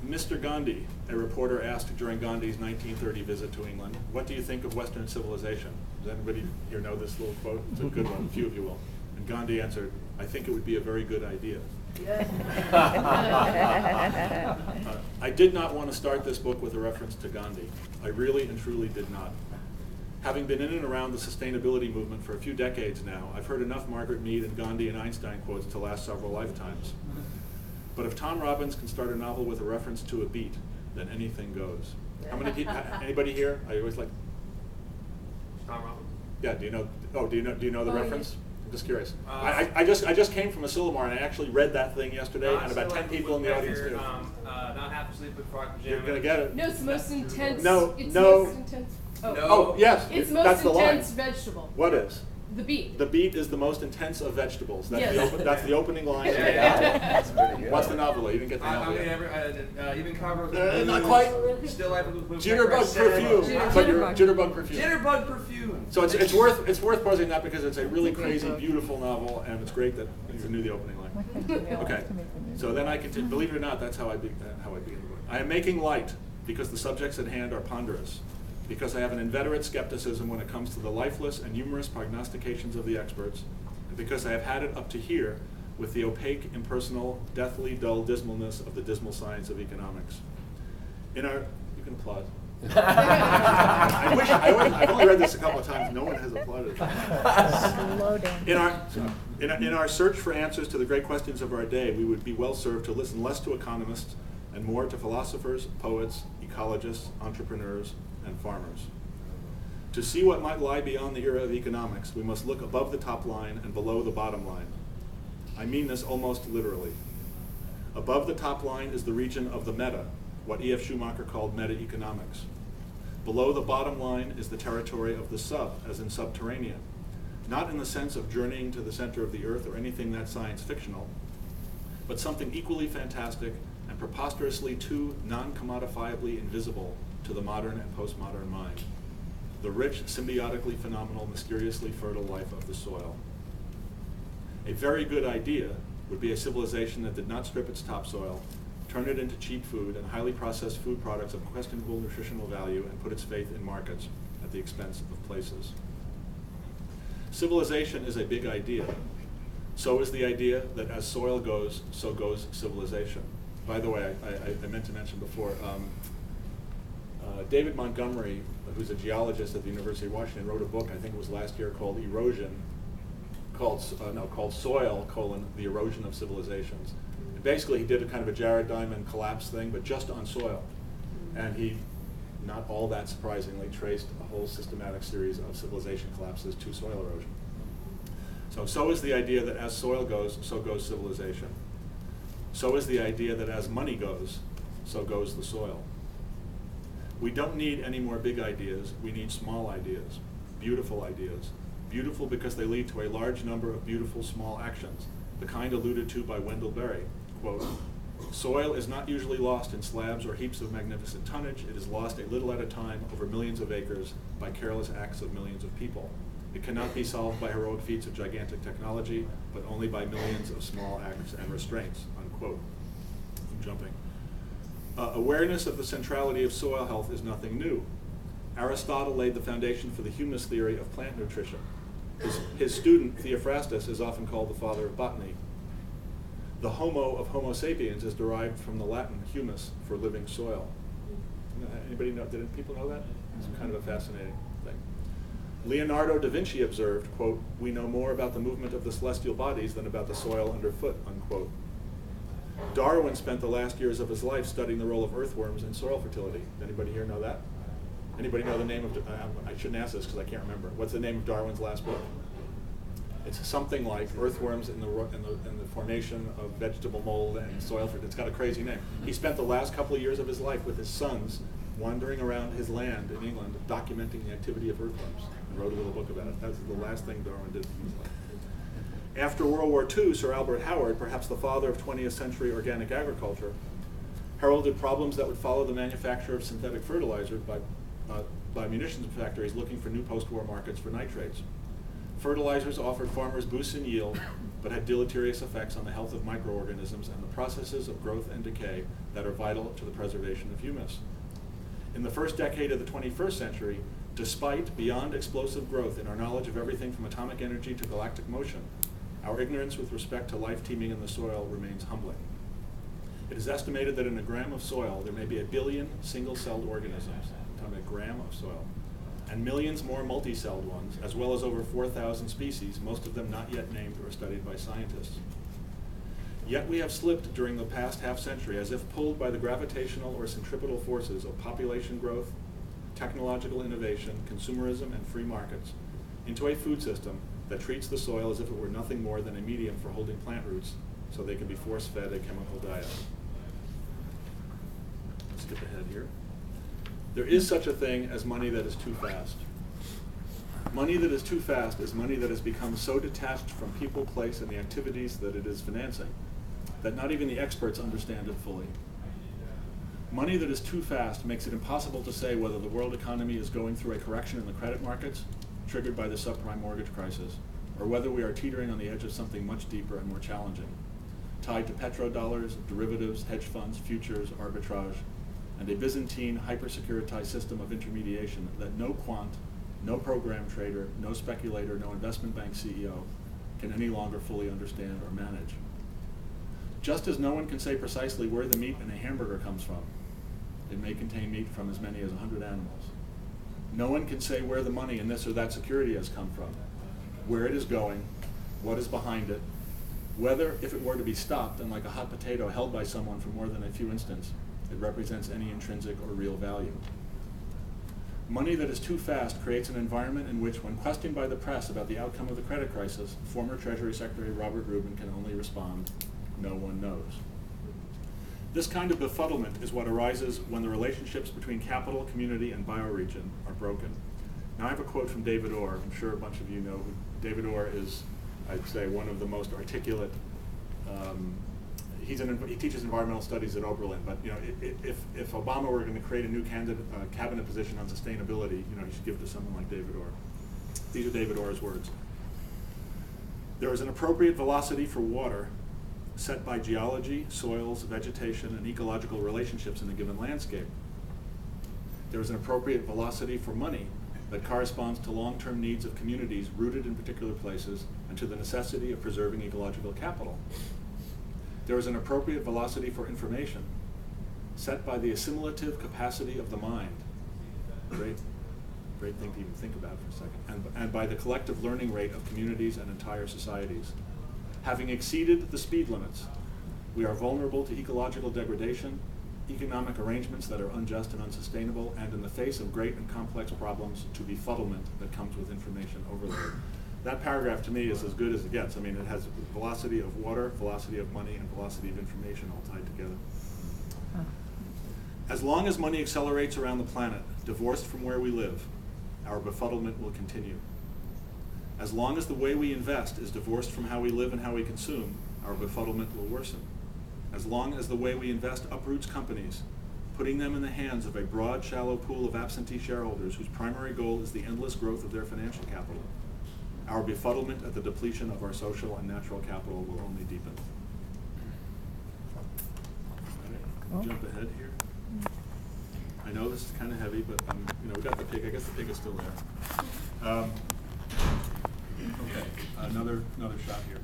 Mr. Gandhi, a reporter asked during Gandhi's 1930 visit to England, what do you think of Western civilization? Does anybody here know this little quote? It's a good one, a few of you will. And Gandhi answered, I think it would be a very good idea. I did not want to start this book with a reference to Gandhi. I really and truly did not. Having been in and around the sustainability movement for a few decades now, I've heard enough Margaret Mead and Gandhi and Einstein quotes to last several lifetimes. But if Tom Robbins can start a novel with a reference to a beat, then anything goes. How many people? Anybody here? I always like. Tom Robbins. Yeah. Do you know? Oh, do you know the reference? Yes. I'm just curious. I just came from Asilomar and I actually read that thing yesterday, and about 10 people in the audience did. Not half asleep with Frog Pajamas. You're gonna get it. No, it's the most intense. No, it's no. Most intense. Oh. No. Oh, yes. It's that's most the line. intense vegetable. What is? The beet. The beet is the most intense of vegetables. That's, Yes. that's the opening line. That's pretty good. What's the novel? You didn't get the novel yet. Even cover. Not quite. Still life with Jitterbug perfume. Jitterbug perfume. Jitterbug perfume. So it's worth pausing that because it's a really crazy, beautiful novel, and it's great that you knew the opening line. Okay. So then I continue. Believe it or not, that's how I begin the book. I am making light because the subjects at hand are ponderous. Because I have an inveterate skepticism when it comes to the lifeless and humorous prognostications of the experts, and because I have had it up to here with the opaque, impersonal, deathly dull dismalness of the dismal science of economics. You can applaud. I've only read this a couple of times. No one has applauded. Slow down. In our search for answers to the great questions of our day, we would be well served to listen less to economists and more to philosophers, poets, ecologists, entrepreneurs, and farmers. To see what might lie beyond the era of economics, we must look above the top line and below the bottom line. I mean this almost literally. Above the top line is the region of the meta, what E.F. Schumacher called meta-economics. Below the bottom line is the territory of the sub, as in subterranean, not in the sense of journeying to the center of the earth or anything that's science fictional, but something equally fantastic and preposterously too non-commodifiably invisible to the modern and postmodern mind. The rich, symbiotically phenomenal, mysteriously fertile life of the soil. A very good idea would be a civilization that did not strip its topsoil, turn it into cheap food and highly processed food products of questionable nutritional value, and put its faith in markets at the expense of places. Civilization is a big idea. So is the idea that as soil goes, so goes civilization. By the way, I meant to mention before, David Montgomery, who's a geologist at the University of Washington, wrote a book, I think it was last year, called Soil, the Erosion of Civilizations. And basically, he did a kind of a Jared Diamond collapse thing, but just on soil. And he, not all that surprisingly, traced a whole systematic series of civilization collapses to soil erosion. So is the idea that as soil goes, so goes civilization. So is the idea that as money goes, so goes the soil. We don't need any more big ideas, we need small ideas, beautiful ideas. Beautiful because they lead to a large number of beautiful small actions, the kind alluded to by Wendell Berry. Quote, soil is not usually lost in slabs or heaps of magnificent tonnage, it is lost a little at a time over millions of acres by careless acts of millions of people. It cannot be solved by heroic feats of gigantic technology, but only by millions of small acts and restraints, unquote. I'm jumping. Awareness of the centrality of soil health is nothing new. Aristotle laid the foundation for the humus theory of plant nutrition. His student, Theophrastus, is often called the father of botany. The homo of Homo sapiens is derived from the Latin humus, for living soil. Anybody know, did people know that? It's kind of a fascinating thing. Leonardo da Vinci observed, quote, we know more about the movement of the celestial bodies than about the soil underfoot, unquote. Darwin spent the last years of his life studying the role of earthworms in soil fertility. Anybody here know that? Anybody know the name of, I shouldn't ask this because I can't remember. What's the name of Darwin's last book? It's something like Earthworms in the Formation of Vegetable Mold and Soil Fertility. It's got a crazy name. He spent the last couple of years of his life with his sons wandering around his land in England, documenting the activity of earthworms, and wrote a little book about it. That's the last thing Darwin did in his life. After World War II, Sir Albert Howard, perhaps the father of 20th century organic agriculture, heralded problems that would follow the manufacture of synthetic fertilizer by munitions factories looking for new post-war markets for nitrates. Fertilizers offered farmers boosts in yield, but but have deleterious effects on the health of microorganisms and the processes of growth and decay that are vital to the preservation of humus. In the first decade of the 21st century, despite beyond explosive growth in our knowledge of everything from atomic energy to galactic motion, our ignorance with respect to life teeming in the soil remains humbling. It is estimated that in a gram of soil there may be 1 billion single-celled organisms, I'm talking about a gram of soil, and millions more multi-celled ones, as well as over 4,000 species, most of them not yet named or studied by scientists. Yet we have slipped during the past half-century as if pulled by the gravitational or centripetal forces of population growth, technological innovation, consumerism, and free markets into a food system that treats the soil as if it were nothing more than a medium for holding plant roots so they can be force-fed a chemical diet. Let's skip ahead here. There is such a thing as money that is too fast. Money that is too fast is money that has become so detached from people, place, and the activities that it is financing that not even the experts understand it fully. Money that is too fast makes it impossible to say whether the world economy is going through a correction in the credit markets, triggered by the subprime mortgage crisis, or whether we are teetering on the edge of something much deeper and more challenging, tied to petrodollars, derivatives, hedge funds, futures, arbitrage, and a Byzantine hyper-securitized system of intermediation that no quant, no program trader, no speculator, no investment bank CEO can any longer fully understand or manage. Just as no one can say precisely where the meat in a hamburger comes from, it may contain meat from as many as 100 animals. No one can say where the money in this or that security has come from, where it is going, what is behind it, whether, if it were to be stopped and like a hot potato held by someone for more than a few instants, it represents any intrinsic or real value. Money that is too fast creates an environment in which, when questioned by the press about the outcome of the credit crisis, former Treasury Secretary Robert Rubin can only respond, "No one knows." This kind of befuddlement is what arises when the relationships between capital, community, and bioregion are broken. Now I have a quote from David Orr. I'm sure a bunch of you know who David Orr is. I'd say one of the most articulate. He teaches environmental studies at Oberlin, but you know, if Obama were going to create a new cabinet position on sustainability, you know, he should give it to someone like David Orr. These are David Orr's words. There is an appropriate velocity for water set by geology, soils, vegetation, and ecological relationships in a given landscape. There is an appropriate velocity for money that corresponds to long-term needs of communities rooted in particular places and to the necessity of preserving ecological capital. There is an appropriate velocity for information set by the assimilative capacity of the mind. Great thing to even think about for a second. And by the collective learning rate of communities and entire societies. Having exceeded the speed limits, we are vulnerable to ecological degradation, economic arrangements that are unjust and unsustainable, and in the face of great and complex problems, to befuddlement that comes with information overload. That paragraph to me is as good as it gets. I mean, it has velocity of water, velocity of money, and velocity of information all tied together. As long as money accelerates around the planet, divorced from where we live, our befuddlement will continue. As long as the way we invest is divorced from how we live and how we consume, our befuddlement will worsen. As long as the way we invest uproots companies, putting them in the hands of a broad, shallow pool of absentee shareholders whose primary goal is the endless growth of their financial capital, our befuddlement at the depletion of our social and natural capital will only deepen. Cool. Jump ahead here. I know this is kind of heavy, but you know, we got the pig. I guess the pig is still there. Okay, another shot here.